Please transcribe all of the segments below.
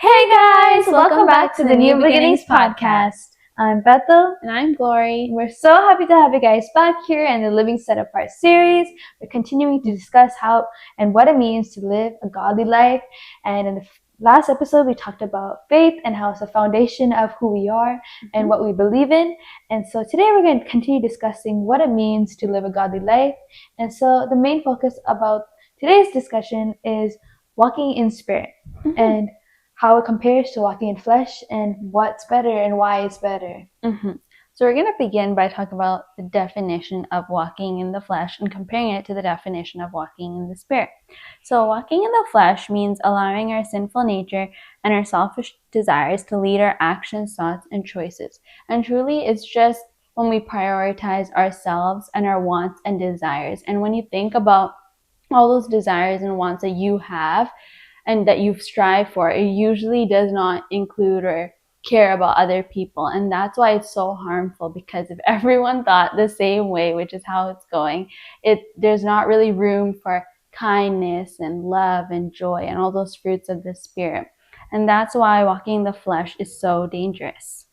Hey guys! Welcome back to the New Beginnings podcast. I'm Bethel. And I'm Glory. We're so happy to have you guys back here in the Living Set Apart series. We're continuing to discuss how and what it means to live a godly life. And in the last episode, we talked about faith and how it's the foundation of who we are and what we believe in. And so today we're going to continue discussing what it means to live a godly life. And so the main focus about today's discussion is walking in spirit and how it compares to walking in flesh and what's better and why it's better. So we're going to begin by talking about the definition of walking in the flesh and comparing it to the definition of walking in the spirit. So walking in the flesh means allowing our sinful nature and our selfish desires to lead our actions, thoughts, and choices. And truly, it's just when we prioritize ourselves and our wants and desires. And when you think about all those desires and wants that you have, and that you strive for, it usually does not include or care about other people. And that's why it's so harmful, because if everyone thought the same way, which is how it's going, there's not really room for kindness and love and joy and all those fruits of the Spirit. And that's why walking in the flesh is so dangerous.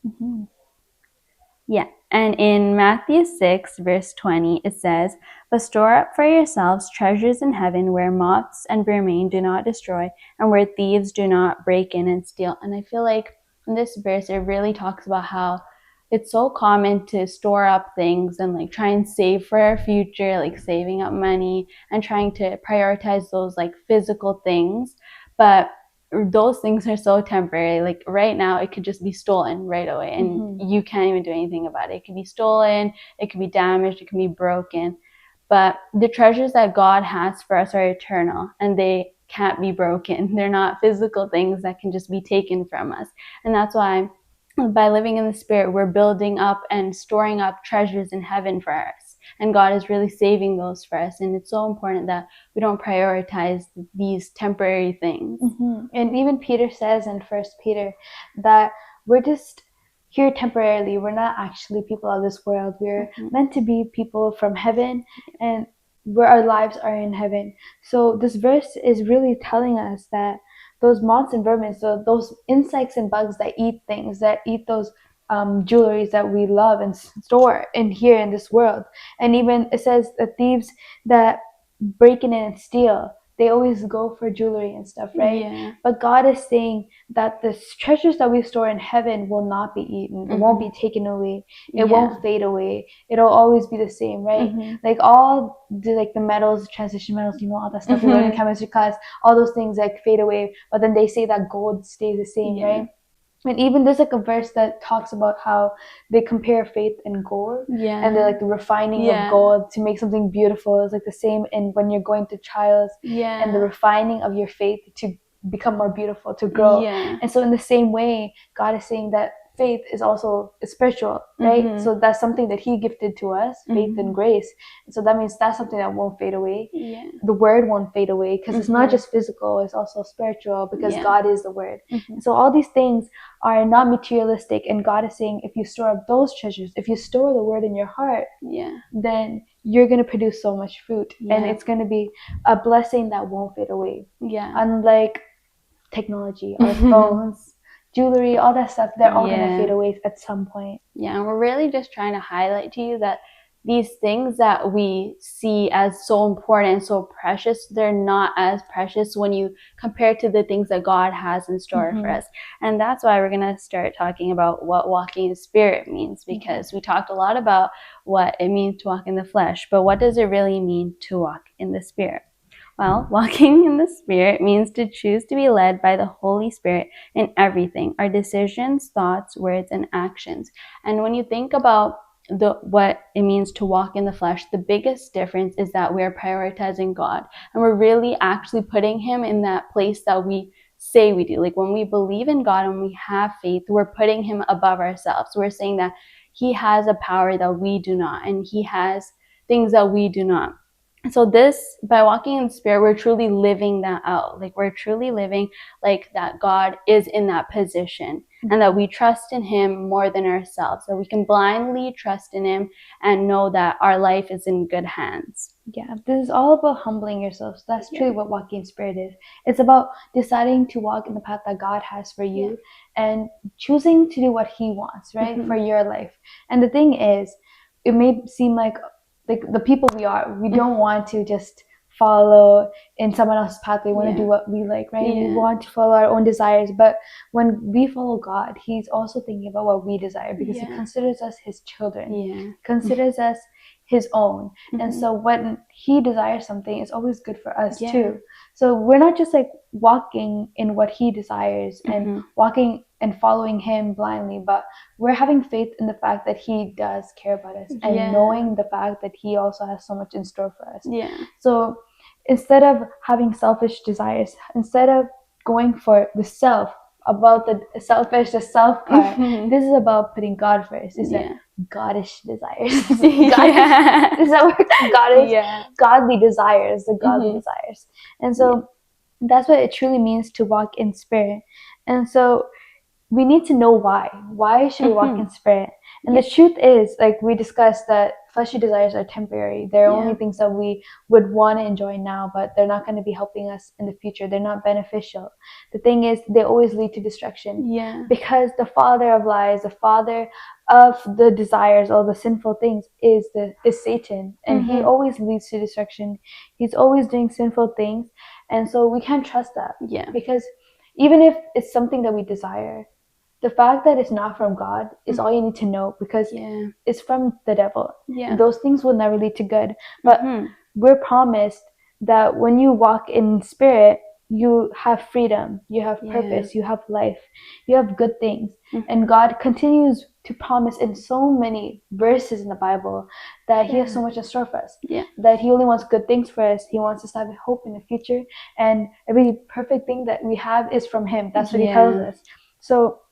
Yeah. And in Matthew 6, verse 20, it says, "But store up for yourselves treasures in heaven, where moths and vermin do not destroy, and where thieves do not break in and steal." And I feel like in this verse, it really talks about how it's so common to store up things and like try and save for our future, like saving up money and trying to prioritize those like physical things. But those things are so temporary. Like right now, it could just be stolen right away and you can't even do anything about it. It could be stolen, it could be damaged, it can be broken. But the treasures that God has for us are eternal and they can't be broken. They're not physical things that can just be taken from us. And that's why by living in the Spirit, we're building up and storing up treasures in heaven for us. And God is really saving those for us. And it's so important that we don't prioritize these temporary things. And even Peter says in 1 Peter that we're just here temporarily. We're not actually people of this world. We're meant to be people from heaven and where our lives are in heaven. So this verse is really telling us that those moths and vermin, so those insects and bugs that eat things, that eat those jewelries that we love and store in here in this world. And even it says the thieves that break in and steal, they always go for jewelry and stuff, right? Yeah. But God is saying that the treasures that we store in heaven will not be eaten. It won't be taken away. It won't fade away. It'll always be the same, right? Like all the metals, transition metals, all that stuff we learn in chemistry class, all those things like fade away. But then they say that gold stays the same, right? And even there's like a verse that talks about how they compare faith and gold, and they're like the refining of gold to make something beautiful is like the same in when you're going through trials, and the refining of your faith to become more beautiful, to grow. And so in the same way, God is saying that faith is also spiritual, right? So that's something that He gifted to us, faith and grace. And so that means that's something that won't fade away. The word won't fade away because it's not just physical, it's also spiritual, because God is the word. And so all these things are not materialistic, and God is saying if you store up those treasures, if you store the word in your heart, then you're going to produce so much fruit, and it's going to be a blessing that won't fade away. Unlike technology, our phones, jewelry, all that stuff, they're all going to fade away at some point. And we're really just trying to highlight to you that these things that we see as so important, so precious, they're not as precious when you compare to the things that God has in store for us. And that's why we're going to start talking about what walking in spirit means, because we talked a lot about what it means to walk in the flesh, but what does it really mean to walk in the Spirit? Well, walking in the Spirit means to choose to be led by the Holy Spirit in everything, our decisions, thoughts, words, and actions. And when you think about what it means to walk in the flesh, the biggest difference is that we're prioritizing God, and we're really actually putting him in that place that we say we do. Like when we believe in God and we have faith, we're putting him above ourselves. We're saying that he has a power that we do not, and he has things that we do not. So this, by walking in the Spirit, we're truly living that out. Like we're truly living like that God is in that position, and that we trust in him more than ourselves. So we can blindly trust in him and know that our life is in good hands. Yeah, this is all about humbling yourself. So that's truly what walking in Spirit is. It's about deciding to walk in the path that God has for you and choosing to do what he wants, right, for your life. And the thing is, it may seem like the people we don't want to just follow in someone else's path. We want to do what we like, right? We want to follow our own desires. But when we follow God, he's also thinking about what we desire, because he considers us his children, considers us his own. And so when he desires something, it's always good for us too. So we're not just like walking in what he desires and walking and following him blindly, but we're having faith in the fact that he does care about us, and knowing the fact that he also has so much in store for us. So instead of having selfish desires, instead of going for the self, about the selfish, the self part, this is about putting God first. It's a goddish desires. This is our godly desires, the godly desires. And so that's what it truly means to walk in Spirit. And so we need to know why. Why should we walk in Spirit? And the truth is, like we discussed, that fleshly desires are temporary. They're only things that we would want to enjoy now, but they're not going to be helping us in the future. They're not beneficial. The thing is, they always lead to destruction. Because the father of lies, the father of the desires, all the sinful things, is Satan. And he always leads to destruction. He's always doing sinful things. And so we can't trust that. Because even if it's something that we desire, the fact that it's not from God is all you need to know, because it's from the devil. Those things will never lead to good. But we're promised that when you walk in Spirit, you have freedom, you have purpose, you have life, you have good things. And God continues to promise in so many verses in the Bible that he has so much in store for us, that he only wants good things for us. He wants us to have hope in the future, and every perfect thing that we have is from him. That's what he tells us. So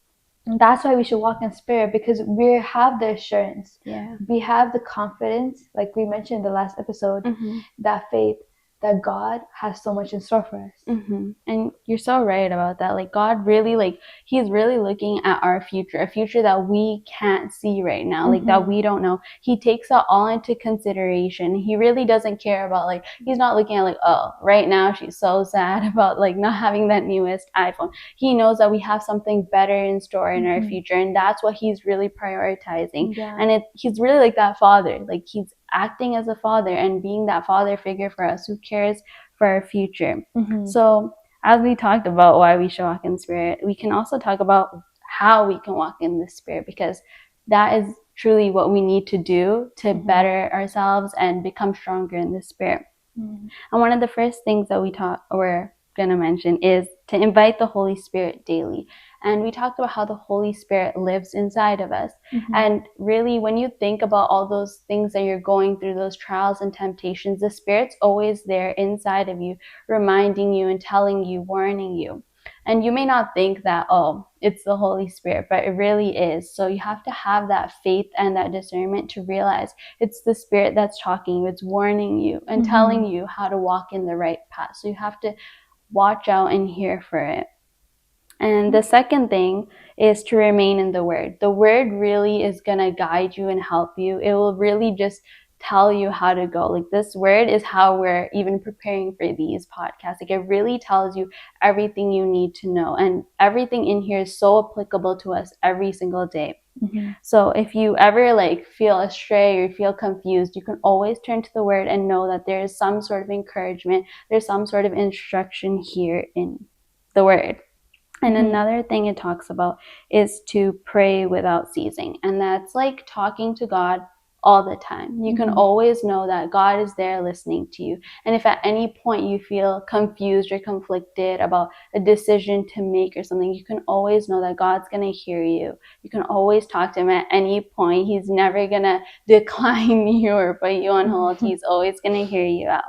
that's why we should walk in Spirit, because we have the assurance, we have the confidence, like we mentioned in the last episode, that faith that God has so much in store for us. And you're so right about that. Like God really, like he's really looking at our future, a future that we can't see right now, like that we don't know. He takes that all into consideration. He really doesn't care about, like, he's not looking at like, oh, right now she's so sad about like not having that newest iPhone. He knows that we have something better in store in our future, and that's what he's really prioritizing. And he's really like that father. Like he's acting as a father and being that father figure for us who cares for our future. So as we talked about why we should walk in the Spirit, we can also talk about how we can walk in the Spirit, because that is truly what we need to do to better ourselves and become stronger in the Spirit. And one of the first things that we're going to mention is to invite the Holy Spirit daily. And we talked about how the Holy Spirit lives inside of us. And really, when you think about all those things that you're going through, those trials and temptations, the Spirit's always there inside of you, reminding you and telling you, warning you. And you may not think that, oh, it's the Holy Spirit, but it really is. So you have to have that faith and that discernment to realize it's the Spirit that's talking you, it's warning you and telling you how to walk in the right path. So you have to watch out and hear for it. And the second thing is to remain in the Word. The Word really is going to guide you and help you. It will really just tell you how to go. Like this Word is how we're even preparing for these podcasts. Like it really tells you everything you need to know. And everything in here is so applicable to us every single day. So if you ever like feel astray or feel confused, you can always turn to the Word and know that there is some sort of encouragement. There's some sort of instruction here in the Word. And another thing it talks about is to pray without ceasing. And that's like talking to God all the time. You can always know that God is there listening to you. And if at any point you feel confused or conflicted about a decision to make or something, you can always know that God's going to hear you. You can always talk to him at any point. He's never going to decline you or put you on hold. He's always going to hear you out.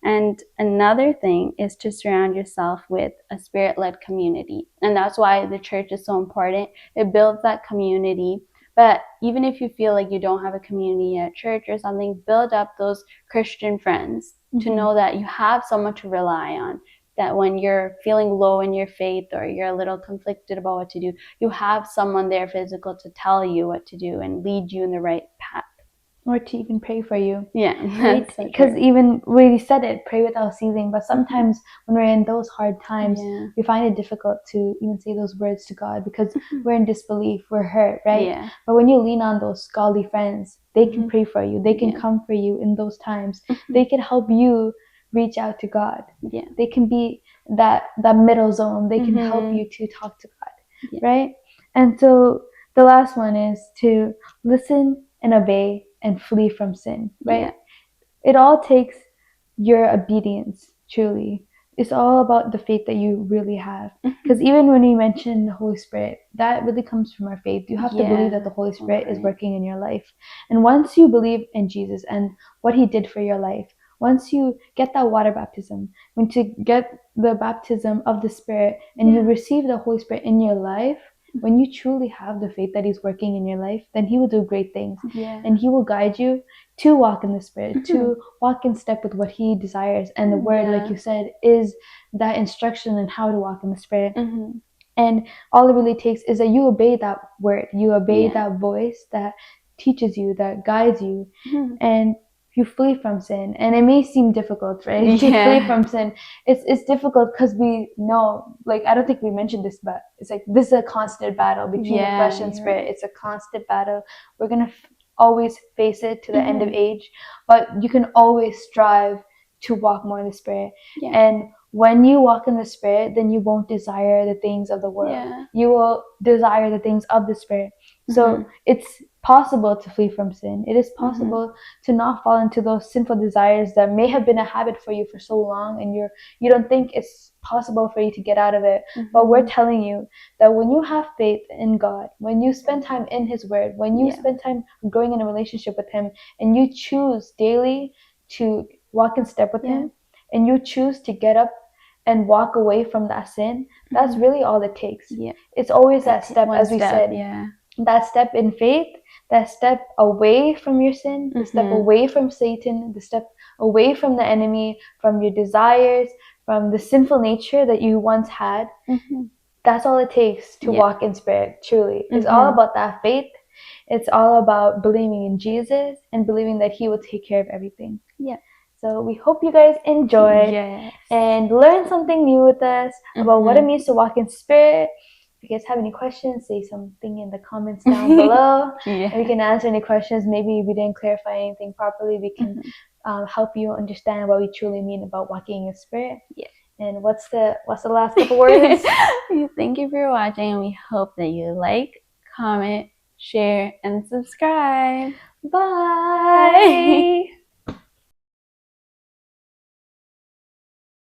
And another thing is to surround yourself with a spirit-led community. And that's why the church is so important. It builds that community. But even if you feel like you don't have a community at church or something, build up those Christian friends to know that you have someone to rely on. That when you're feeling low in your faith or you're a little conflicted about what to do, you have someone there physical to tell you what to do and lead you in the right path. Or to even pray for you. Yeah, right? Because even we said it, pray without ceasing. But sometimes when we're in those hard times, we find it difficult to even say those words to God because we're in disbelief, we're hurt, right? Yeah. But when you lean on those godly friends, they can pray for you. They can come for you in those times. They can help you reach out to God. Yeah. They can be that middle zone. They can help you to talk to God, right? And so the last one is to listen and obey and flee from sin, right? It all takes your obedience, truly. It's all about the faith that you really have. Because even when we mention the Holy Spirit, that really comes from our faith. You have to believe that the Holy Spirit is working in your life. And once you believe in Jesus and what he did for your life, once you get that water baptism, when you get the baptism of the Spirit and you receive the Holy Spirit in your life, when you truly have the faith that he's working in your life, then he will do great things. And he will guide you to walk in the Spirit, to walk in step with what he desires. And the word, like you said, is that instruction in how to walk in the Spirit. And all it really takes is that you obey that word. You obey that voice that teaches you, that guides you. And you flee from sin. And it may seem difficult, right? To flee from sin. It's difficult because we know, like, I don't think we mentioned this, but it's like this is a constant battle between the flesh and spirit. Right. It's a constant battle. We're going to always face it to the end of age, but you can always strive to walk more in the Spirit. And when you walk in the Spirit, then you won't desire the things of the world. You will desire the things of the Spirit. So it's possible to flee from sin. It is possible to not fall into those sinful desires that may have been a habit for you for so long, and you don't think it's possible for you to get out of it. But we're telling you that when you have faith in God, when you spend time in his word, when you spend time growing in a relationship with him, and you choose daily to walk in step with him, and you choose to get up and walk away from that sin, that's really all it takes. It's always that step, as we said, that step in faith, that step away from your sin, the step away from Satan, the step away from the enemy, from your desires, from the sinful nature that you once had. That's all it takes to walk in Spirit, truly. It's all about that faith. It's all about believing in Jesus and believing that he will take care of everything. So we hope you guys enjoyed and learned something new with us about what it means to walk in Spirit. If you guys have any questions, say something in the comments down below. And we can answer any questions. Maybe we didn't clarify anything properly. We can help you understand what we truly mean about walking in Spirit. And what's the last couple words? Thank you for watching, and we hope that you like, comment, share, and subscribe. Bye.